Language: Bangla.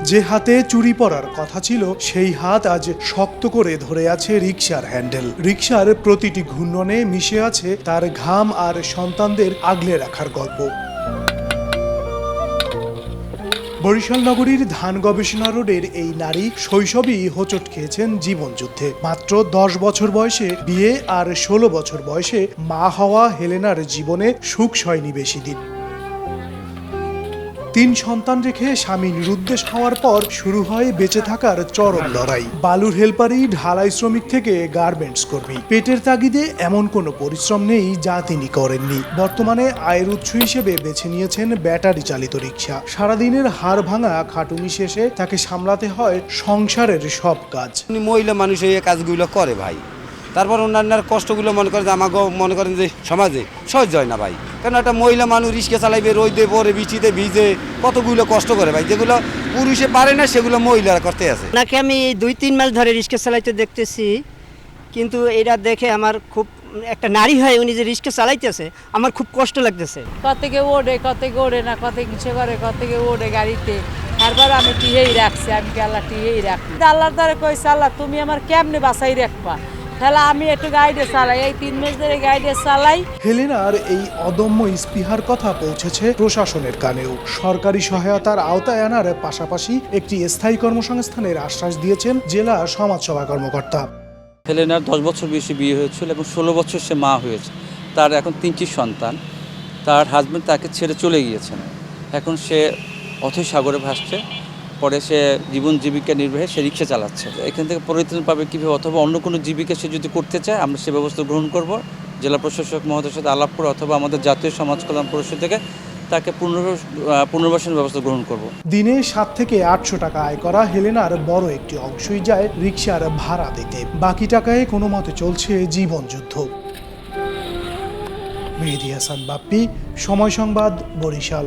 যে হাতে চুরি পরার কথা ছিল সেই হাত আজ শক্ত করে ধরে আছে রিকশার হ্যান্ডেল। রিকশার প্রতিটি ঘূর্ণনে মিশে আছে তার ঘাম আর সন্তানদের আগলে রাখার গল্প। বরিশাল নগরীর ধান গবেষণা রোডের এই নারী শৈশবেই হোঁচট খেয়েছেন জীবনযুদ্ধে। মাত্র 10 বছর বয়সে বিয়ে আর 16 বছর বয়সে মা হওয়া হেলেনার জীবনে সুখ সয়নি বেশি দিন। 3 সন্তান রেখে স্বামী নিরুদ্দেশ হওয়ার পর শুরু হয় বেঁচে থাকার চরম লড়াই। বালুর হেলপারি, ঢালাই শ্রমিক থেকে গার্মেন্টস কর্মী, পেটের তাগিদে এমন কোনো পরিশ্রম নেই যা তিনি করেননি। বর্তমানে আয়ের উৎস হিসেবে বেছে নিয়েছেন ব্যাটারি চালিত রিকশা। সারাদিনের হাড় ভাঙা খাটুনি শেষে তাকে সামলাতে হয় সংসারের সব কাজ। মহিলা মানুষ এই কাজগুলো করে ভাই, তারপর অন্যান্য কষ্টগুলো মনে করেন আমাকেও মনে করেন যে সমাজে সহ্য হয় না ভাই। কারণ একটা মহিলা মানুষ রিক্সা চালাইবে, রোদে পরে বৃষ্টিতে ভিজে কতগুলো কষ্ট করে ভাই, যেগুলো পুরুষে পারে না সেগুলো মহিলারা করতে আছে। নাকি আমি 2-3 মাস ধরে রিক্সা চালাইতে দেখতেছি, কিন্তু এটা দেখে আমার খুব একটা নারী হয় উনি যে রিক্সা চালাইতেছে আমার খুব কষ্ট লাগতেছে। কত থেকে ওড়ে না, কত কিছু করে, কত থেকে ওড়ে গাড়িতে। তারপর আমি টিহেই রাখছি, আমি আল্লাহ টিহেই রাখি। আল্লাহর দ্বারা কইছে আল্লাহ তুমি আমার কেমনে বাঁচাই রাখবা, তাহলে আমি একটু গাড়িতে চালাই। এই 3 মাস ধরে গাড়িতে চালাই। হেলেনার এই অদম্য স্পৃহার কথা পৌঁছেছে প্রশাসনের কানেও। সরকারি সহায়তার আওতায় আনার পাশাপাশি একটি স্থায়ী কর্মসংস্থানের আশ্বাস দিয়েছেন জেলা সমাজসেবা কর্মকর্তা। হেলেনার 10 বছর বেশি বিয়ে হয়েছিল এবং 16 বছর সে মা হয়েছে। তার এখন 3টি সন্তান। তার হাজব্যান্ড তাকে ছেড়ে চলে গিয়েছেন। এখন সে অথৈ সাগরে ভাসছে। পরে সে জীবন জীবিকা নির্বাহে সে রিক্সা চালাচ্ছে। এখান থেকে পরিত্রাণ পাবে কীভাবে, অথবা অন্য কোনো জীবিকা সে যদি করতে চায় আমরা সে ব্যবস্থা গ্রহণ করব। জেলা প্রশাসক মহোদয়ের সাথে আলাপ করে অথবা আমাদের জাতীয় সমাজ কল্যাণ পরিষদ থেকে তাকে পুনর্বাসনের ব্যবস্থা গ্রহণ করব। দিনে 7 থেকে 800 টাকা আয় করা হেলেনার বড় একটি অংশই যায় রিকশার ভাড়া দিতে। বাকি টাকায় কোনো মতে চলছে জীবনযুদ্ধ। মেহেদী হাসান বাপ্পি, সময় সংবাদ, বরিশাল।